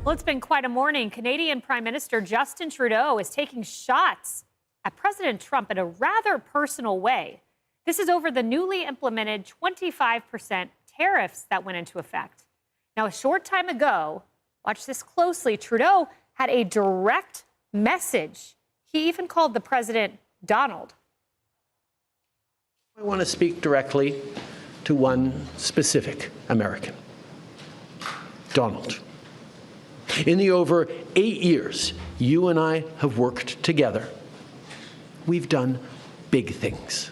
Well, it's been quite a morning. Canadian Prime Minister Justin Trudeau is taking shots at President Trump in a rather personal way. This is over the newly implemented 25% tariffs that went into effect. Now, a short time ago, watch this closely, Trudeau had a direct message. He even called the president Donald. I want to speak directly to one specific American, Donald. In the over 8 years you and I have worked together, we've done big things.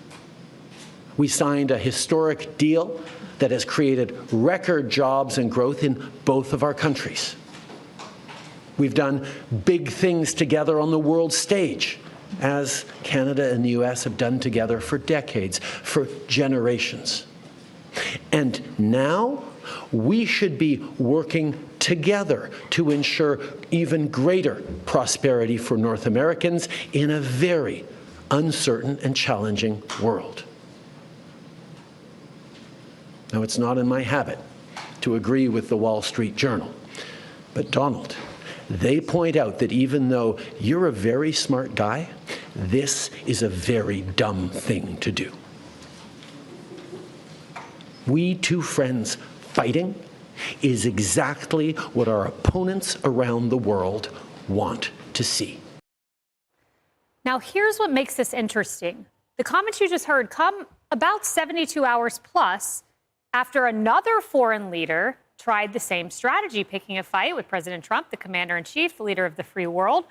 We signed a historic deal that has created record jobs and growth in both of our countries. We've done big things together on the world stage, as Canada and the US have done together for decades, for generations. And now we should be working together to ensure even greater prosperity for North Americans in a very uncertain and challenging world. Now, it's not in my habit to agree with the Wall Street Journal, but Donald, they point out that even though you're a very smart guy, this is a very dumb thing to do. We two friends fighting is exactly what our opponents around the world want to see. Now, here's what makes this interesting. The comments you just heard come about 72 hours plus after another foreign leader tried the same strategy, picking a fight with President Trump, the commander-in-chief, the leader of the free world.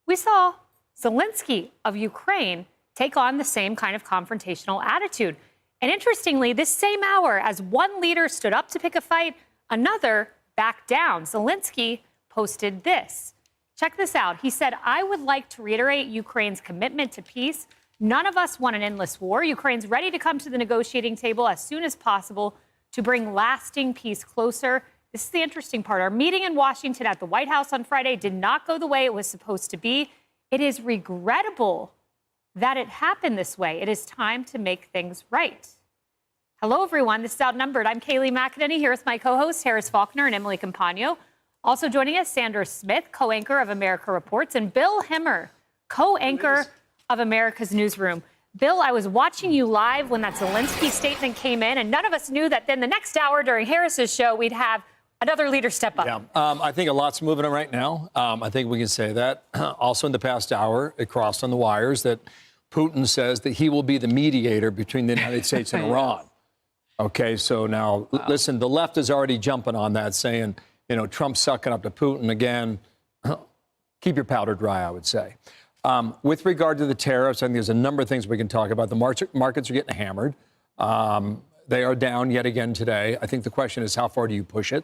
We saw Zelenskyy of Ukraine take on the same kind of confrontational attitude. And interestingly, this same hour, as one leader stood up to pick a fight, another backed down. Zelenskyy posted this. Check this out. He said, "I would like to reiterate Ukraine's commitment to peace. None of us want an endless war. Ukraine's ready to come to the negotiating table as soon as possible to bring lasting peace closer." This is the interesting part. Our meeting in Washington at the White House on Friday did not go the way it was supposed to be. It is regrettable that it happened this way. It is time to make things right. Hello, everyone. This is Outnumbered. I'm Kayleigh McEnany here with my co-hosts Harris Faulkner and Emily Campagno. Also joining us, Sandra Smith, co-anchor of America Reports, and Bill Hemmer, co-anchor of America's Newsroom. Bill, I was watching you live when that Zelenskyy statement came in, and none of us knew that then the next hour during Harris's show, we'd have another leader step up. Yeah, I think a lot's moving right now. I think we can say that. Also in the past hour, it crossed on the wires that Putin says that he will be the mediator between the United States and Iran. Okay, so now, listen, the left is already jumping on that, saying, you know, Trump's sucking up to Putin again. Keep your powder dry, I would say. With regard to the tariffs, I think there's a number of things we can talk about. The markets are getting hammered. They are down yet again today. I think the question is, how far do you push it?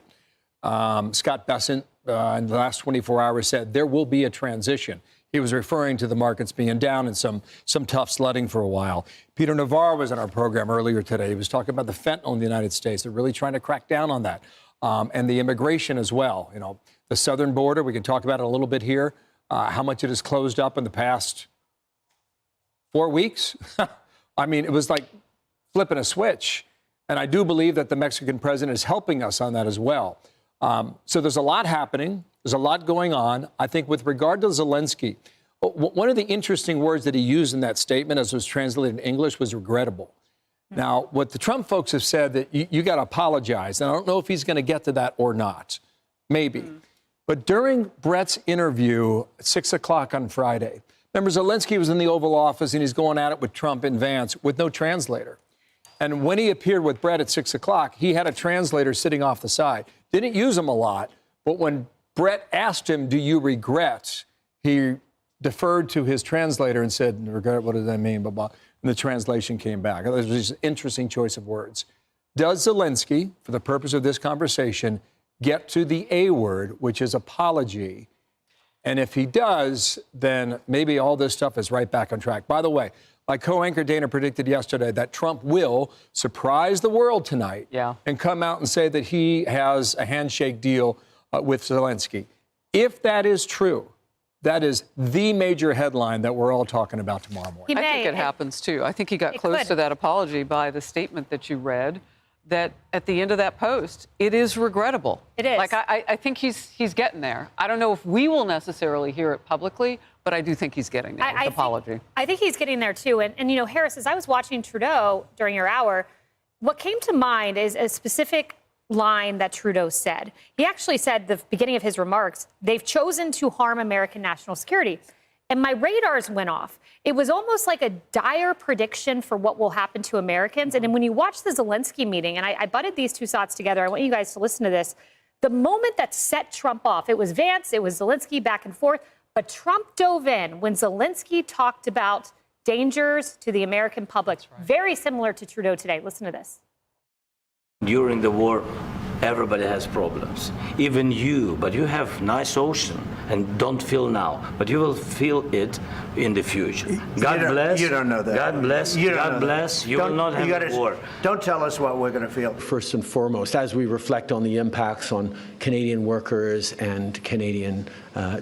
Scott Bessent, in the last 24 hours, said there will be a transition. He was referring to the markets being down and some tough sledding for a while. Peter Navarro was on our program earlier today. He was talking about the fentanyl in the United States. They're really trying to crack down on that. And the immigration as well. You know, the southern border, we can talk about it a little bit here. How much it has closed up in the past 4 weeks. I mean, it was like flipping a switch. And I do believe that the Mexican president is helping us on that as well. So there's a lot happening. There's a lot going on. I think with regard to Zelenskyy, one of the interesting words that he used in that statement, as was translated in English, was regrettable. Now, what the Trump folks have said that you got to apologize. And I don't know if he's going to get to that or not. Maybe. But during Brett's interview at 6 o'clock on Friday, remember Zelenskyy was in the Oval Office and he's going at it with Trump and Vance with no translator. And when he appeared with Brett at 6 o'clock, he had a translator sitting off the side. Didn't use him a lot, but when Brett asked him, "Do you regret?" he deferred to his translator and said, "Regret, what does that mean?" Blah, blah. And the translation came back. It was just an interesting choice of words. Does Zelenskyy, for the purpose of this conversation, get to the A word, which is apology? And if he does, then maybe all this stuff is right back on track. By the way, my co-anchor Dana predicted yesterday that Trump will surprise the world tonight and come out and say that he has a handshake deal with Zelenskyy. If that is true, that is the major headline that we're all talking about tomorrow morning. I think it happens, too. I think he got close to that apology by the statement that you read. that at the end of that post, it is regrettable. It is. Like, I think he's getting there. I don't know if we will necessarily hear it publicly, but I do think he's getting there with the apology. I think he's getting there, too. And, you know, Harris, as I was watching Trudeau during your hour, what came to mind is a specific line that Trudeau said. He actually said at the beginning of his remarks, they've chosen to harm American national security. And my radars went off. It was almost like a dire prediction for what will happen to Americans. And then when you watch the Zelenskyy meeting, and I butted these two thoughts together, I want you guys to listen to this. The moment that set Trump off, it was Vance, it was Zelenskyy back and forth, but Trump dove in when Zelenskyy talked about dangers to the American public. Right. Very similar to Trudeau today. Listen to this. During the war, everybody has problems, even you, but you have nice ocean and don't feel now, but you will feel it in the future. God bless. You don't know that. God bless. God bless. You will not have a war. Don't tell us what we're going to feel. First and foremost, as we reflect on the impacts on Canadian workers and Canadian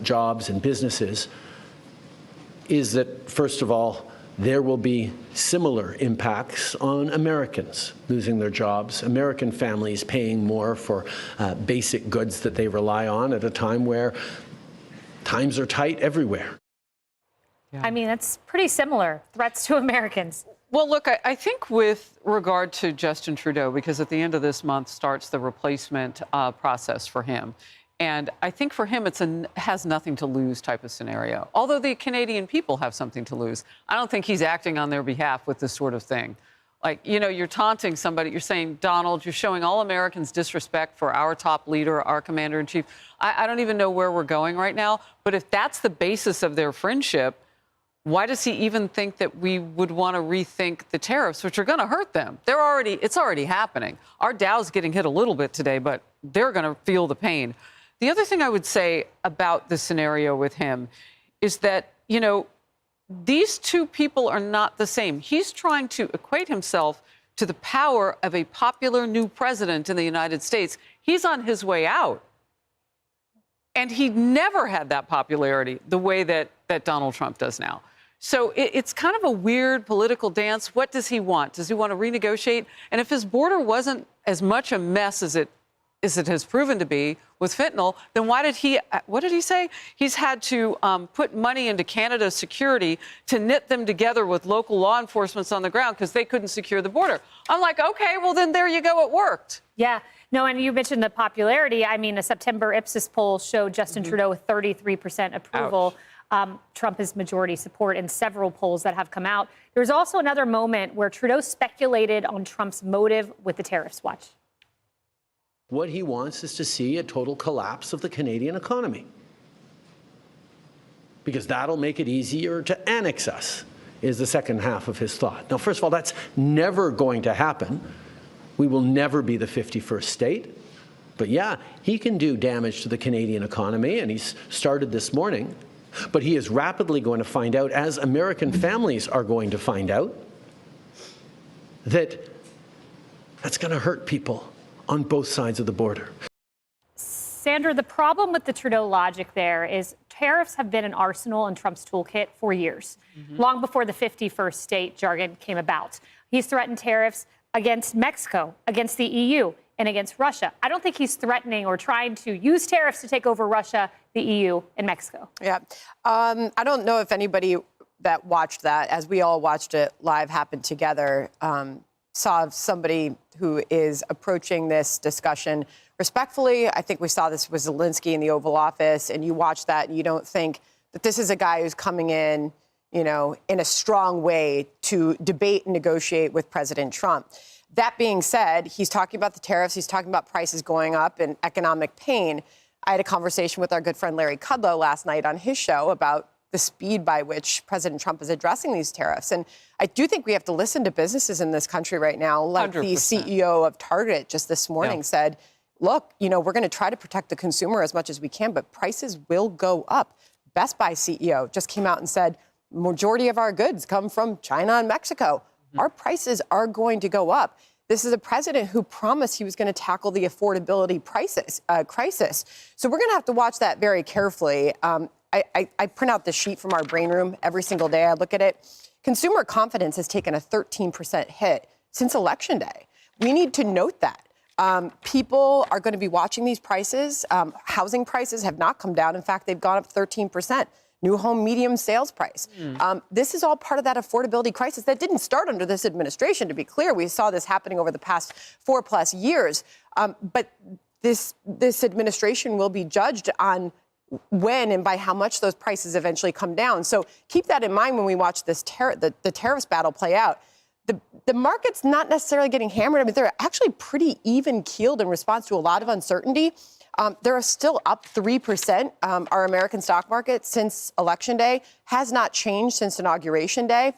jobs and businesses, is that, first of all, there will be similar impacts on Americans losing their jobs, American families paying more for basic goods that they rely on at a time where times are tight everywhere. Yeah. I mean, that's pretty similar threats to Americans. Well, look, I think with regard to Justin Trudeau, because at the end of this month starts the replacement process for him. And I think for him, it's has nothing to lose type of scenario. Although the Canadian people have something to lose. I don't think he's acting on their behalf with this sort of thing. Like, you know, you're taunting somebody. You're saying, Donald, you're showing all Americans disrespect for our top leader, our commander-in-chief. I don't even know where we're going right now. But if that's the basis of their friendship, why does he even think that we would want to rethink the tariffs, which are going to hurt them? It's already happening. Our Dow's getting hit a little bit today, but they're going to feel the pain. The other thing I would say about the scenario with him is that, you know, these two people are not the same. He's trying to equate himself to the power of a popular new president in the United States. He's on his way out. And he never had that popularity the way that Donald Trump does now. So it's kind of a weird political dance. What does he want? Does he want to renegotiate? And if his border wasn't as much a mess as it has proven to be with fentanyl, then why did what did he say? He's had to put money into Canada's security to knit them together with local law enforcement on the ground because they couldn't secure the border. I'm like, okay, well, then there you go. It worked. Yeah. No, and you mentioned the popularity. I mean, a September Ipsos poll showed Justin Trudeau with 33% approval. Trump is majority support in several polls that have come out. There's also another moment where Trudeau speculated on Trump's motive with the tariffs. Watch. What he wants is to see a total collapse of the Canadian economy, because that'll make it easier to annex us, is the second half of his thought. Now, first of all, that's never going to happen. We will never be the 51st state. But yeah, he can do damage to the Canadian economy, and he's started this morning. But he is rapidly going to find out, as American families are going to find out, that that's going to hurt people on both sides of the border. Sandra, the problem with the Trudeau logic there is tariffs have been an arsenal in Trump's toolkit for years, long before the 51st state jargon came about. He's threatened tariffs against Mexico, against the EU, and against Russia. I don't think he's threatening or trying to use tariffs to take over Russia, the EU, and Mexico. Yeah. I don't know if anybody that watched that, as we all watched it live happen together, saw somebody who is approaching this discussion respectfully. I think we saw this with Zelenskyy in the Oval Office, and you watch that and you don't think that this is a guy who's coming in, you know, in a strong way to debate and negotiate with President Trump. That being said, he's talking about the tariffs, he's talking about prices going up and economic pain. I had a conversation with our good friend Larry Kudlow last night on his show about the speed by which President Trump is addressing these tariffs. And I do think we have to listen to businesses in this country right now. Like 100%. The CEO of Target just this morning said, look, you know, we're going to try to protect the consumer as much as we can, but prices will go up. Best Buy CEO just came out and said, majority of our goods come from China and Mexico. Our prices are going to go up. This is a president who promised he was going to tackle the affordability crisis. So we're going to have to watch that very carefully. I print out the sheet from our brain room every single day. I look at it. Consumer confidence has taken a 13% hit since Election Day. we need to note that. People are going to be watching these prices. Housing prices have not come down. In fact, they've gone up 13%. New home medium sales price. This is all part of that affordability crisis that didn't start under this administration, to be clear. We saw this happening over the past 4+ years. But this administration will be judged on when and by how much those prices eventually come down. So keep that in mind when we watch this the tariffs battle play out. The market's not necessarily getting hammered. I mean, they're actually pretty even-keeled in response to a lot of uncertainty. They're still up 3%. Our American stock market since Election Day has not changed since Inauguration Day.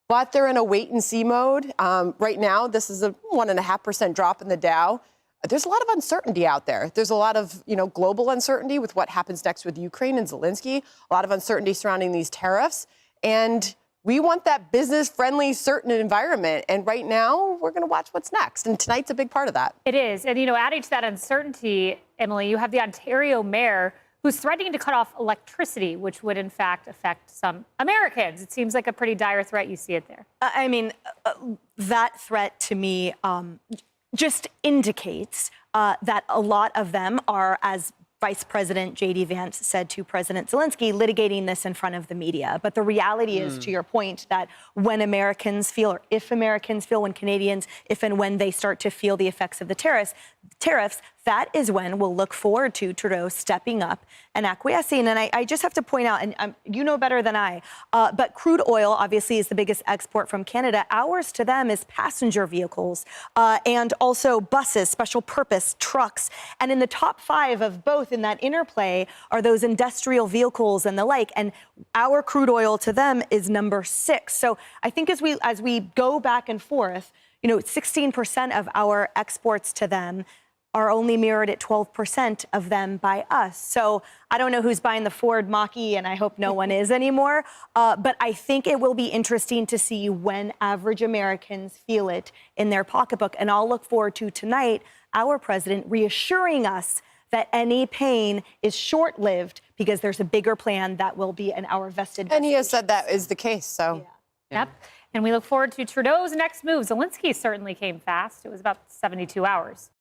But they're in a wait-and-see mode. Right now, this is a 1.5% drop in the Dow. There's a lot of uncertainty out there. There's a lot of, global uncertainty with what happens next with Ukraine and Zelenskyy, a lot of uncertainty surrounding these tariffs. And we want that business-friendly, certain environment. And right now, we're going to watch what's next. And tonight's a big part of that. It is. And, adding to that uncertainty, Emily, you have the Ontario mayor who's threatening to cut off electricity, which would, in fact, affect some Americans. It seems like a pretty dire threat. You see it there. I mean, that threat to me just indicates that a lot of them are, as Vice President J.D. Vance said to President Zelenskyy, litigating this in front of the media. But the reality is, to your point, that when Americans feel, or if Americans feel, when Canadians, if and when they start to feel the effects of the tariffs, that is when we'll look forward to Trudeau stepping up and acquiescing. And I just have to point out, and you know better than I, but crude oil obviously is the biggest export from Canada. Ours to them is passenger vehicles and also buses, special purpose trucks. And in the top 5 of both in that interplay are those industrial vehicles and the like. And our crude oil to them is number 6. So I think as we go back and forth, 16% of our exports to them are only mirrored at 12% of them by us. So I don't know who's buying the Ford Mach-E, and I hope no one is anymore. But I think it will be interesting to see when average Americans feel it in their pocketbook. And I'll look forward to tonight, our president reassuring us that any pain is short-lived because there's a bigger plan that will be in our vested interest. And he has said that is the case, so. Yeah. Yep. And we look forward to Trudeau's next move. Zelenskyy certainly came fast. It was about 72 hours.